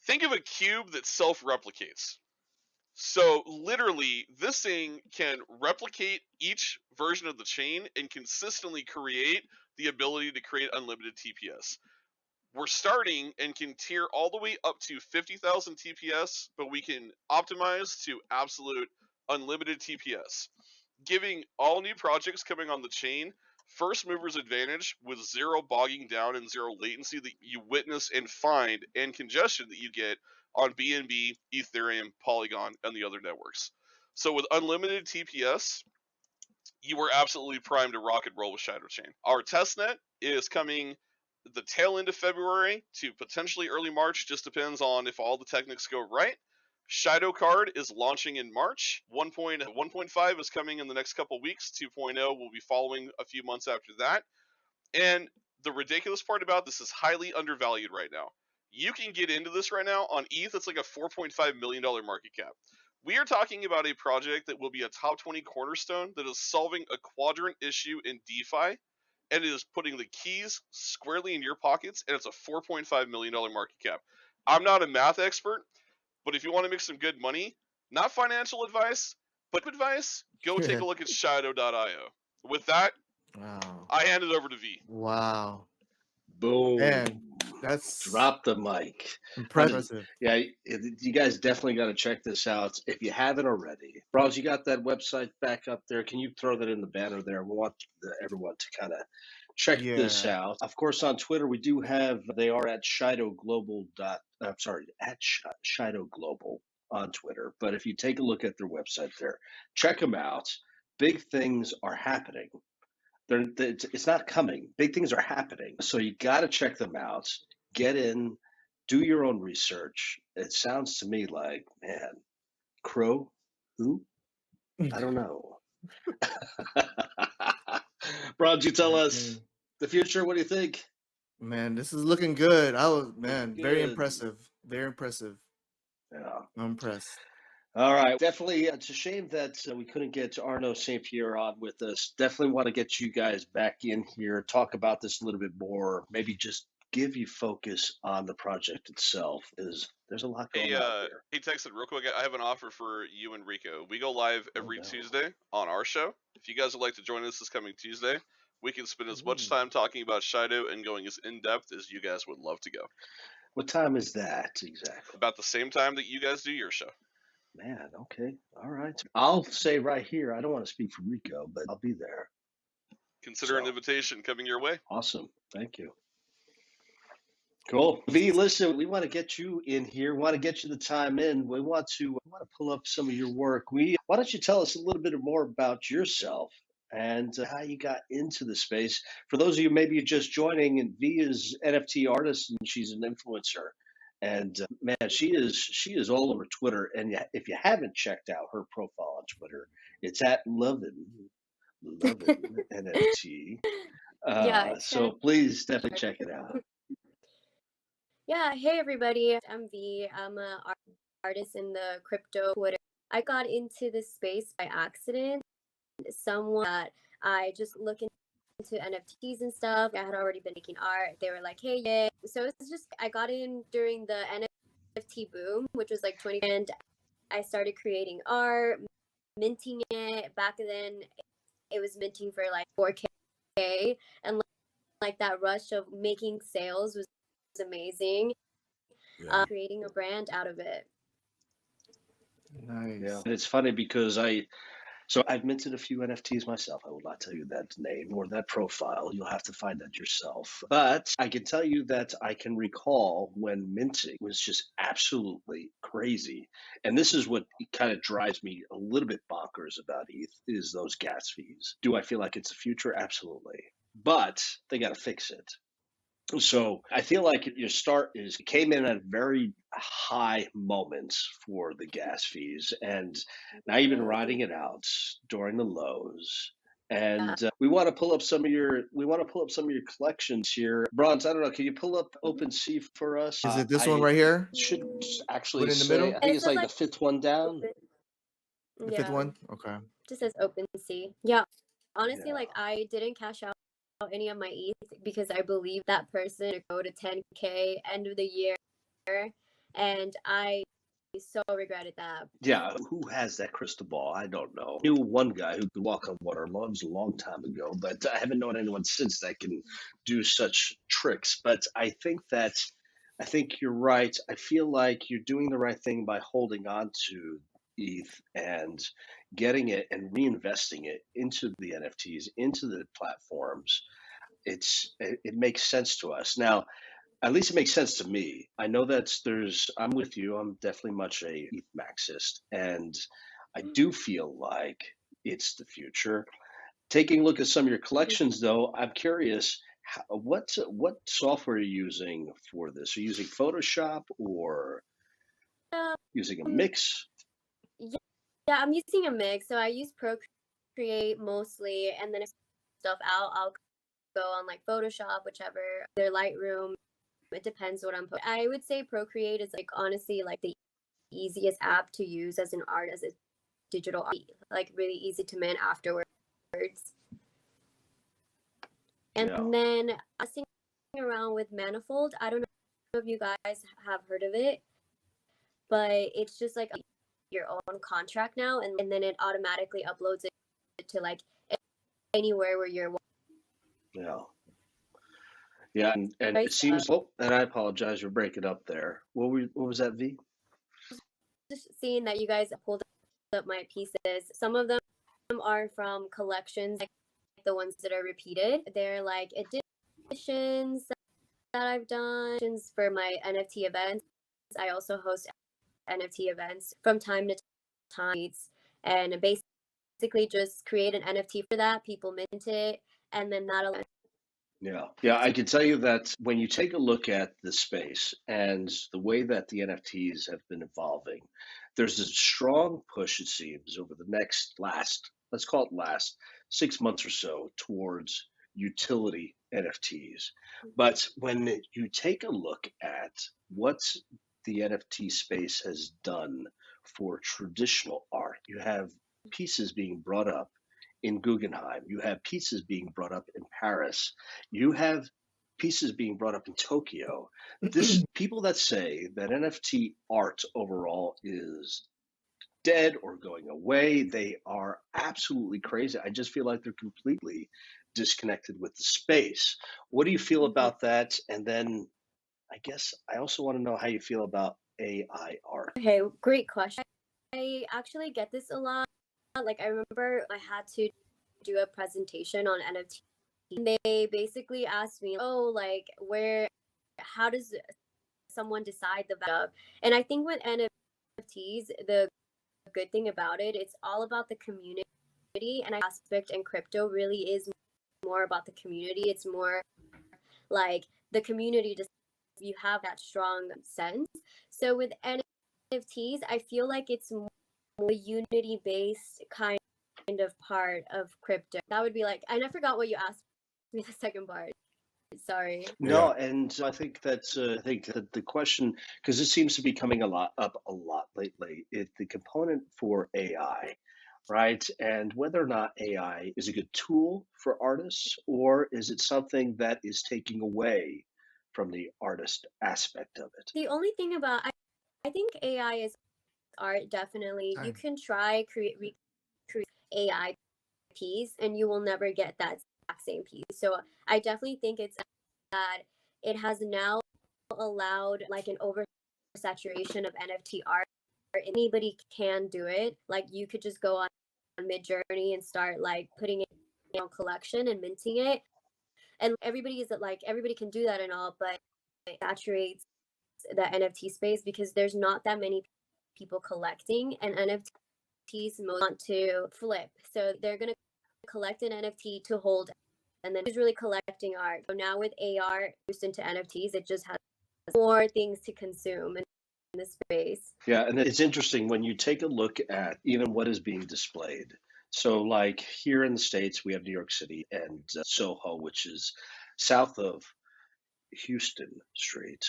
think of a cube that self-replicates. So literally, this thing can replicate each version of the chain and consistently create the ability to create unlimited TPS. We're starting and can tier all the way up to 50,000 TPS, but we can optimize to absolute unlimited TPS, giving all new projects coming on the chain first movers advantage with zero bogging down and zero latency that you witness and find, and congestion that you get on BNB, Ethereum, Polygon, and the other networks. So with unlimited TPS, you are absolutely primed to rock and roll with Shido Chain. Our testnet is coming the tail end of February to potentially early March, just depends on if all the techniques go right. Shido card is launching in March. 1.5 is coming in the next couple weeks. 2.0 will be following a few months after that. And the ridiculous part about this is highly undervalued right now. You can get into this right now on ETH. It's like a $4.5 million market cap. We are talking about a project that will be a top 20 cornerstone that is solving a quadrant issue in DeFi, and it is putting the keys squarely in your pockets, and it's a $4.5 million market cap. I'm not a math expert, but if you want to make some good money, not financial advice, but advice, go take a look at Shido.io. With that, Wow. I hand it over to V. Wow. Boom. Man, that's Drop the mic. impressive. Yeah, you guys definitely got to check this out if you haven't already. Bros, you got that website back up there. Can you throw that in the banner there? We want everyone to kind of check this Yeah. out. Of course, on Twitter, we do have, they are at Shido Global. I'm sorry, at Shido Global on Twitter. But if you take a look at their website there, check them out. Big things are happening. It's not coming. Big things are happening. So you got to check them out. Get in, do your own research. It sounds to me like, man, Crow, who? I don't know. Bro, you tell us the future. What do you think? Man, this is looking good. Very Good. impressive. Very impressive. Yeah. I'm impressed. All right. Definitely. It's a shame that we couldn't get Arnaud St. Pierre on with us. Definitely want to get you guys back in here, talk about this a little bit more, maybe just give you focus on the project itself. There's a lot going on here. Hey, Texan, real quick, I have an offer for you and Rico. We go live every Tuesday on our show. If you guys would like to join us this coming Tuesday, we can spend as much time talking about Shido and going as in-depth as you guys would love to go. What time is that exactly? About the same time that you guys do your show. Man, okay. All right. I'll say right here, I don't want to speak for Rico, but I'll be there. Consider an invitation coming your way. Awesome. Thank you. Cool. V, listen, we want to get you in here. We want to get you the time in. We want to pull up some of your work. Why don't you tell us a little bit more about yourself and how you got into the space? For those of you maybe just joining, and V is NFT artist and she's an influencer. And man, she is all over Twitter. And if you haven't checked out her profile on Twitter, it's at Lovin NFT. So please definitely check it out. Yeah, hey everybody, I'm V. I'm an artist in the crypto Twitter. I got into this space by accident. Someone that I just look into NFTs and stuff. I had already been making art. They were like, hey, yeah. So it's just, I got in during the NFT boom, which was like 20, and I started creating art, minting it. Back then, it was minting for like 4K, and like that rush of making sales was amazing. Creating a brand out of it. Nice. Yeah, and it's funny because I've minted a few NFTs myself. I will not tell you that name or that profile. You'll have to find that yourself. But I can tell you that I can recall when minting was just absolutely crazy. And this is what kind of drives me a little bit bonkers about ETH is those gas fees. Do I feel like it's the future? Absolutely. But they got to fix it. So I feel like your start came in at very high moments for the gas fees, and now you've been riding it out during the lows. And we want to pull up some of your collections here. Bronze, I don't know. Can you pull up OpenSea for us? Is it this one I right here? should actually Put in the say middle? I think It it's says like the fifth one down. The fifth one? Okay. Just says OpenSea. Yeah. Honestly, Yeah. like I didn't cash out any of my ETH because I believe that person to go to 10K end of the year, and I so regretted that. Yeah, who has that crystal ball? I don't know. I knew one guy who could walk on water. Well, it was a long time ago, but I haven't known anyone since that can do such tricks. But I think you're right. I feel like you're doing the right thing by holding on to ETH and getting it and reinvesting it into the NFTs, into the platforms. It makes sense to us now. At least it makes sense to me. I know that I'm with you. I'm definitely much a ETH Marxist, and I do feel like it's the future. Taking a look at some of your collections, though, I'm curious, what software are you using for this? Are you using Photoshop or using a mix? Yeah, yeah, I'm using a mix. So I use Procreate mostly, and then if stuff out, I'll go on like Photoshop, whichever, their Lightroom. It depends what I'm putting. I would say Procreate is like honestly like the easiest app to use as an art, as a digital art, like really easy to mint afterwards. And Yeah. then I was around with Manifold. I don't know if you guys have heard of it, but it's just like your own contract now, and then it automatically uploads it to like anywhere where you're. Yeah. Yeah, and it seems. Oh, and I apologize for breaking up there. What was that, V? Just seeing that you guys pulled up my pieces. Some of them are from collections, like the ones that are repeated. They're like editions that I've done for my NFT events. I also host NFT events from time to time, and basically just create an NFT for that. People mint it, and then that. Yeah, I can tell you that when you take a look at the space and the way that the NFTs have been evolving, there's a strong push, it seems, over the let's call it last 6 months or so towards utility NFTs. But when you take a look at what the NFT space has done for traditional art, you have pieces being brought up in Guggenheim, you have pieces being brought up in Paris, you have pieces being brought up in Tokyo. This people that say that NFT art overall is dead or going away, they are absolutely crazy. I just feel like they're completely disconnected with the space. What do you feel about that? And then I guess I also want to know how you feel about AI art. Okay, great question. I actually get this a lot. Like I remember I had to do a presentation on NFT. And they basically asked me, "Oh, like how does someone decide the value?" And I think with NFTs, the good thing about it, it's all about the community, and aspect, and crypto really is more about the community. It's more like the community just you have that strong sense. So with NFTs, I feel like it's more unity based kind of part of crypto. That would be like, and I forgot what you asked me the second part. Sorry. No, and I think that the question, because it seems to be coming a lot lately, is the component for AI, right? And whether or not AI is a good tool for artists, or is it something that is taking away from the artist aspect of it? The only thing about I think AI is art, definitely. You can try recreate AI piece, and you will never get that exact same piece. So I definitely think it's that it has now allowed like an oversaturation of NFT art anybody can do it. Like you could just go on Midjourney and start like putting it on collection and minting it. And everybody can do that and all, but it saturates the NFT space because there's not that many people collecting, and NFTs most want to flip. So they're going to collect an NFT to hold, and then who's really collecting art. So now with AR used into NFTs, it just has more things to consume in this space. Yeah, and it's interesting when you take a look at even what is being displayed. So, like here in the States, we have New York City and Soho, which is south of Houston Street,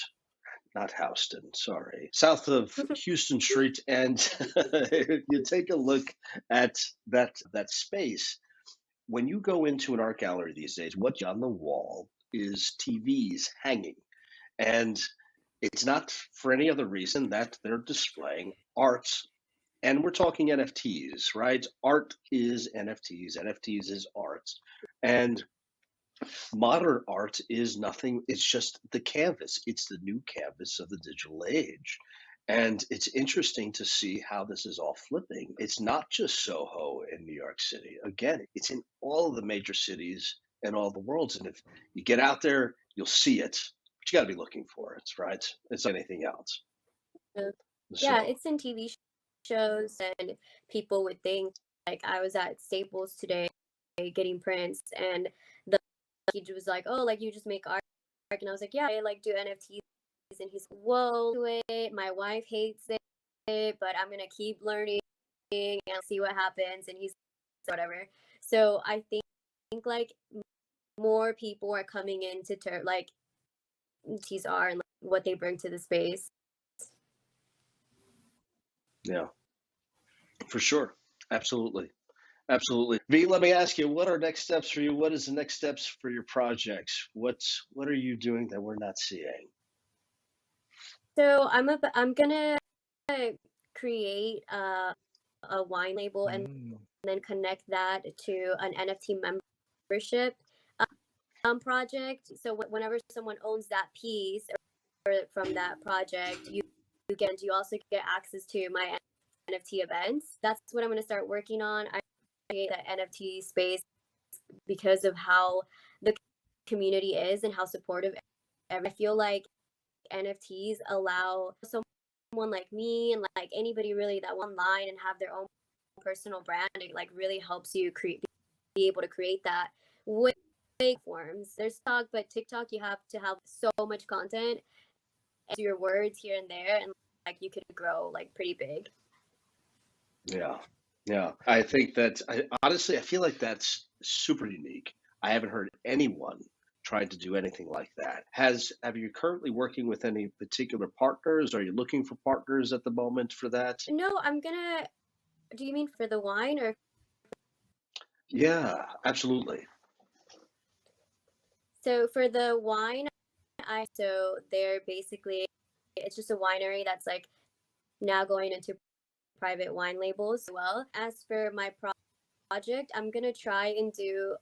not Houston, sorry, south of Houston Street. And if you take a look at that space, when you go into an art gallery these days, what's on the wall is TVs hanging. And it's not for any other reason that they're displaying art. And we're talking NFTs, right? Art is NFTs, NFTs is art. And modern art is nothing, it's just the canvas. It's the new canvas of the digital age. And it's interesting to see how this is all flipping. It's not just Soho in New York City. Again, it's in all of the major cities and all the worlds. And if you get out there, you'll see it. But you got to be looking for it, right? It's like anything else. Yeah, it's in TV shows, and people would think, like, I was at Staples today getting prints, and he was like, oh, like, you just make art. And I was like, yeah, I like do NFTs. And he's like, whoa, do it. My wife hates it, but I'm gonna keep learning and see what happens. And he's whatever. So I think like more people are coming into like NFTs are and like, what they bring to the space. Yeah, for sure. Absolutely. Absolutely. V, let me ask you, what are next steps for you? What is the next steps for your projects? What are you doing that we're not seeing? So I'm gonna create a wine label and then connect that to an NFT membership project. So whenever someone owns that piece or from that project, you also get access to my NFT events. That's what I'm going to start working on. I create the NFT space because of how the community is and how supportive. I feel like NFTs allow someone like me and like anybody really that online and have their own personal brand. It like really helps you be able to create that with forms. There's TikTok, but TikTok you have to have so much content and your words here and there, and like you could grow like pretty big. Yeah. I think that honestly, I feel like that's super unique. I haven't heard anyone trying to do anything like that. Have you currently working with any particular partners? Are you looking for partners at the moment for that? No, do you mean for the wine or? Yeah, absolutely. So for the wine, they're basically, it's just a winery that's like now going into private wine labels as well. As for my project, I'm gonna try and do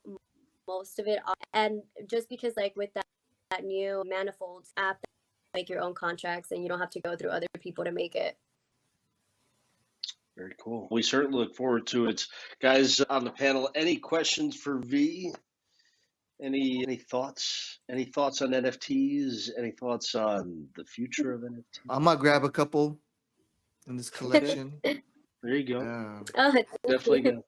most of it, and just because like with that new Manifold app, make your own contracts and you don't have to go through other people to make it. Very cool. We certainly look forward to it. Guys on the panel, any questions for V? Any thoughts? Any thoughts on NFTs? Any thoughts on the future of NFTs? I might grab a couple in this collection. There you go. Oh, Definitely go.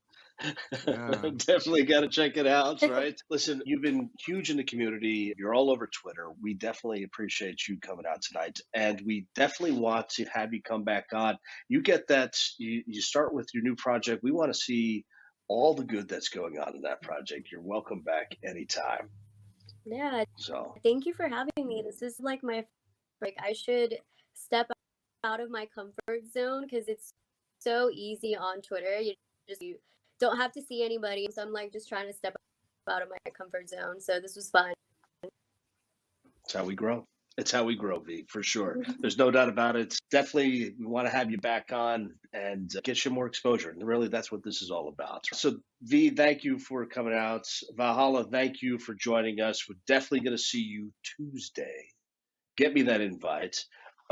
Yeah. Definitely got to check it out, right? Listen, you've been huge in the community. You're all over Twitter. We definitely appreciate you coming out tonight. And we definitely want to have you come back on. You get that, you start with your new project. We want to see all the good that's going on in that project. You're welcome back anytime. Yeah. So thank you for having me. This is like I should step out of my comfort zone because it's so easy on Twitter. You don't have to see anybody. So I'm like just trying to step out of my comfort zone. So this was fun. It's how we grow. It's how we grow, V, for sure. There's no doubt about it. Definitely, we want to have you back on and get you more exposure. And really, that's what this is all about. So, V, thank you for coming out. Valhalla, thank you for joining us. We're definitely going to see you Tuesday. Get me that invite.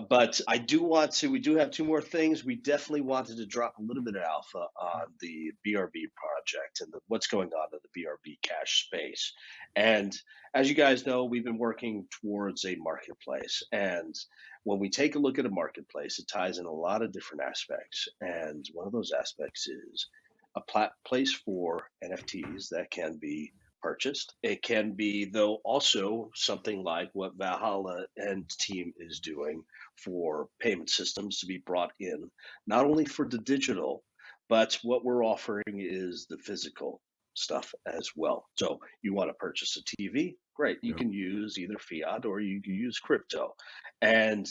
But I do want to, we do have two more things. We definitely wanted to drop a little bit of alpha on the BRB project and what's going on in the BRB cash space. And as you guys know, we've been working towards a marketplace. And when we take a look at a marketplace, it ties in a lot of different aspects. And one of those aspects is a place for NFTs that can be purchased. It can be, though, also something like what Valhalla and team is doing for payment systems to be brought in, not only for the digital, but what we're offering is the physical stuff as well. So you want to purchase a TV? Great. You can use either fiat or you can use crypto. And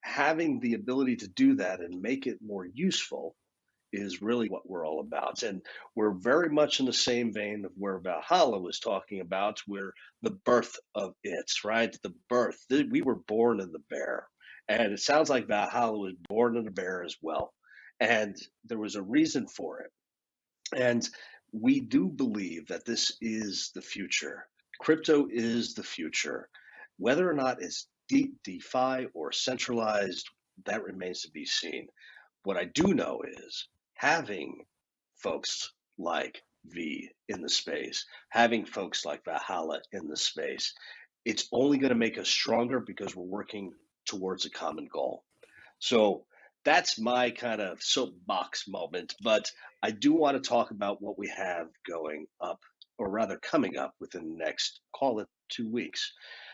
having the ability to do that and make it more useful is really what we're all about. And we're very much in the same vein of where Valhalla was talking about, where the birth of it, right? The birth. We were born in the bear. And it sounds like Valhalla was born in the bear as well. And there was a reason for it. And we do believe that this is the future. Crypto is the future. Whether or not it's DeFi or centralized, that remains to be seen. What I do know is having folks like V in the space, having folks like Valhalla in the space, it's only going to make us stronger because we're working towards a common goal. So that's my kind of soapbox moment. But I do want to talk about what we have going up, or rather coming up within the next, call it 2 weeks.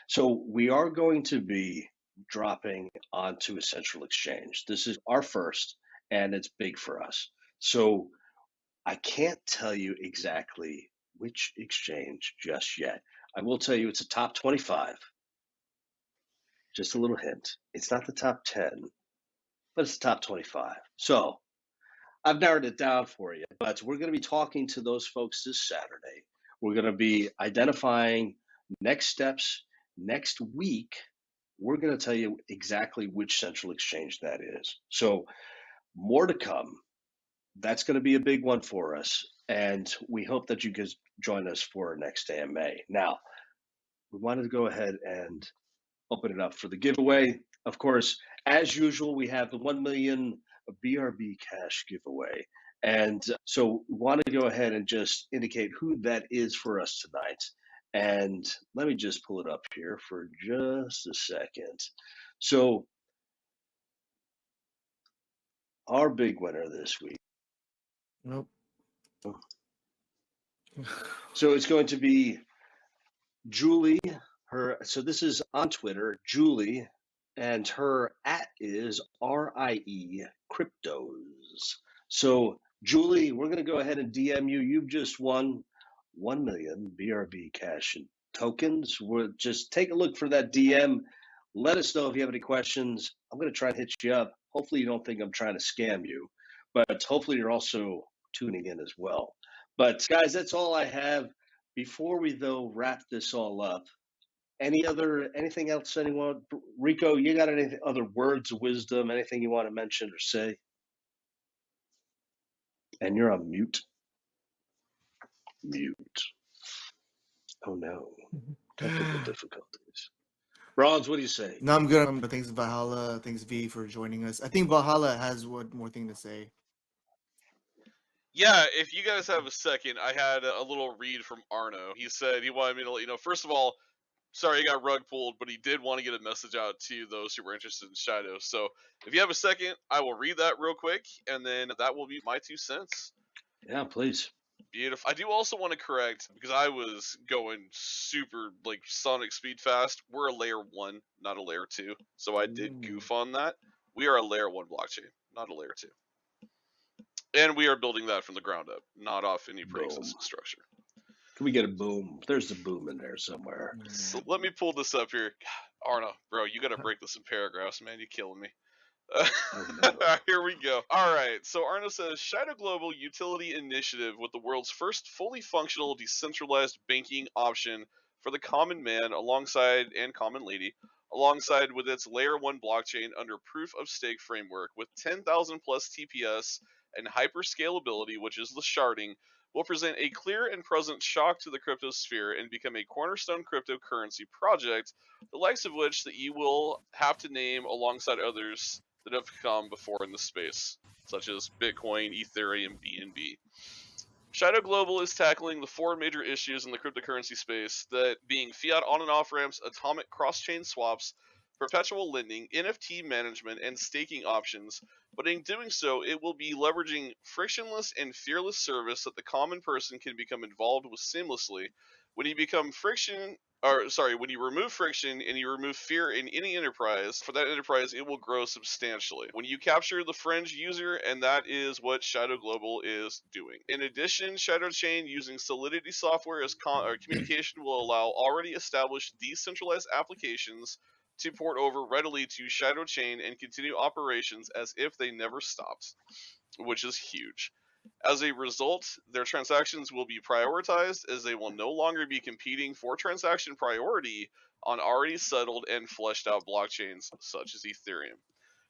So we are going to be dropping onto a central exchange. This is our first, and it's big for us. So I can't tell you exactly which exchange just yet. I will tell you it's a top 25. Just a little hint. It's not the top 10, but it's the top 25. So I've narrowed it down for you, but we're going to be talking to those folks this Saturday. We're going to be identifying next steps next week. We're going to tell you exactly which central exchange that is. So more to come. That's going to be a big one for us. And we hope that you guys join us for our next AMA. Now, we wanted to go ahead and open it up for the giveaway. Of course, as usual, we have the 1 million BRB cash giveaway. And so we want to go ahead and just indicate who that is for us tonight. And let me just pull it up here for just a second. So our big winner this week. Nope. So it's going to be Julie. So this is on Twitter, Julie, and her @ is RIE Cryptos. So Julie, we're going to go ahead and DM you. You've just won 1 million BRB cash and tokens. We'll just take a look for that DM. Let us know if you have any questions. I'm going to try and hit you up. Hopefully you don't think I'm trying to scam you, but hopefully you're also tuning in as well. But guys, that's all I have. Before we though wrap this all up, anything else anyone? Rico, you got any other words of wisdom, anything you want to mention or say? And you're on mute. Mute. Oh no. Technical difficulties. Rollins, what do you say? No, I'm good. But thanks Valhalla, thanks V for joining us. I think Valhalla has one more thing to say. Yeah, if you guys have a second, I had a little read from Arno. He said he wanted me to let you know, first of all, sorry he got rug pulled, but he did want to get a message out to those who were interested in Shido. So if you have a second, I will read that real quick, and then that will be my 2 cents. Yeah, please. Beautiful. I do also want to correct, because I was going super, like, sonic speed fast. We're a layer 1, not a layer 2. So I did goof on that. We are a layer 1 blockchain, not a layer 2. And we are building that from the ground up, not off any pre-existing structure. Can we get a boom? There's a boom in there somewhere. So let me pull this up here. Arno, bro, you got to break this in paragraphs, man. You're killing me. Here we go. All right. So Arno says, Shido Global Utility Initiative with the world's first fully functional decentralized banking option for the common man alongside and common lady, alongside with its layer 1 blockchain under proof of stake framework with 10,000 plus TPS and hyper scalability, which is the sharding, will present a clear and present shock to the crypto sphere and become a cornerstone cryptocurrency project, the likes of which that you will have to name alongside others that have come before in the space, such as Bitcoin, Ethereum, BNB. Shido Global is tackling the 4 major issues in the cryptocurrency space, that being fiat on and off ramps, atomic cross-chain swaps, perpetual lending, NFT management, and staking options. But in doing so, it will be leveraging frictionless and fearless service that the common person can become involved with seamlessly. When you remove friction and you remove fear in any enterprise, for that enterprise, it will grow substantially. When you capture the fringe user, and that is what Shido Global is doing. In addition, Shido Chain using Solidity software as communication will allow already established decentralized applications to port over readily to Shido Chain and continue operations as if they never stopped, which is huge. As a result, their transactions will be prioritized, as they will no longer be competing for transaction priority on already settled and fleshed out blockchains such as Ethereum.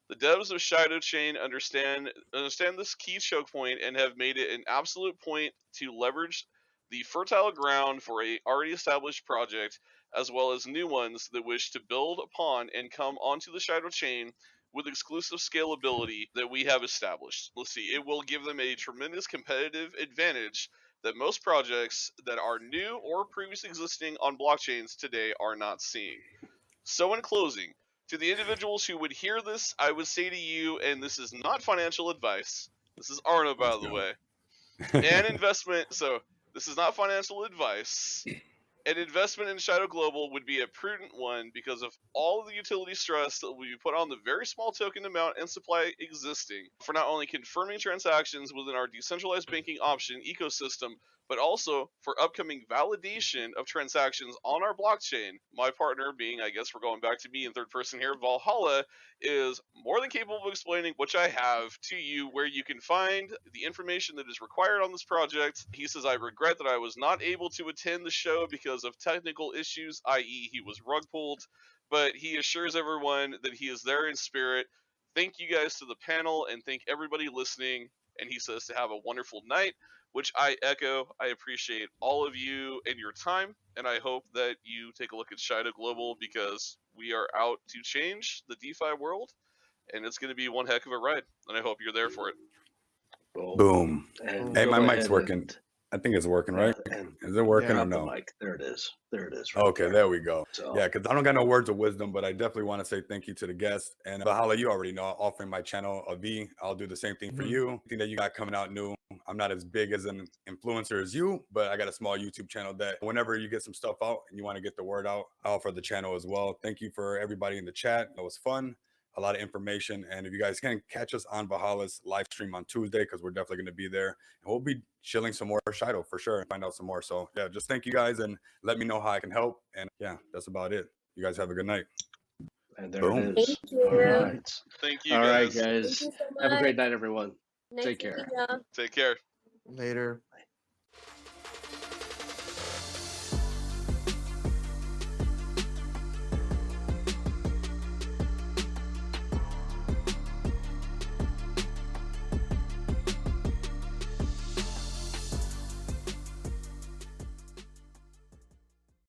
The devs of Shido Chain understand this key choke point and have made it an absolute point to leverage the fertile ground for a already established project, as well as new ones that wish to build upon and come onto the Shido Chain with exclusive scalability that we have established. Let's see, it will give them a tremendous competitive advantage that most projects that are new or previously existing on blockchains today are not seeing. So in closing, to the individuals who would hear this, I would say to you, and this is not financial advice, this is Arno, by the way, an investment, so this is not financial advice. An investment in Shido Global would be a prudent one because of all of the utility stress that will be put on the very small token amount and supply existing for not only confirming transactions within our decentralized banking option ecosystem, but also for upcoming validation of transactions on our blockchain. My partner, being, I guess we're going back to me in third person here, Valhalla, is more than capable of explaining, which I have, to you, where you can find the information that is required on this project. He says, I regret that I was not able to attend the show because of technical issues, i.e. he was rug pulled, but he assures everyone that he is there in spirit. Thank you guys to the panel, and thank everybody listening, and he says to have a wonderful night, which I echo. I appreciate all of you and your time, and I hope that you take a look at Shido Global, because we are out to change the DeFi world, and it's going to be one heck of a ride, and I hope you're there for it. Boom. And Hey, go my mic's ahead working. and- I think it's working, right? and Is it working Yeah. or drop the no? mic. There it is. There it is. Okay, there we go. So, Yeah, because I don't got no words of wisdom, but I definitely want to say thank you to the guests. And Valhalla, you already know, offering my channel a V. I'll do the same thing for Mhm. you. Anything that you got coming out new. I'm not as big as an influencer as you, but I got a small YouTube channel that whenever you get some stuff out and you want to get the word out, I'll offer the channel as well. Thank you for everybody in the chat. It was fun. A lot of information. And if you guys can catch us on Valhalla's live stream on Tuesday, because we're definitely going to be there. And we'll be chilling some more Shido for sure and find out some more. So yeah, just thank you guys and let me know how I can help. And yeah, that's about it. You guys have a good night. and there Boom. it is. Thank you. All right. Thank you, All right, guys. Thank guys. you so much. Have a great night, everyone. Nice Take meeting care. y'all. Take care. Later.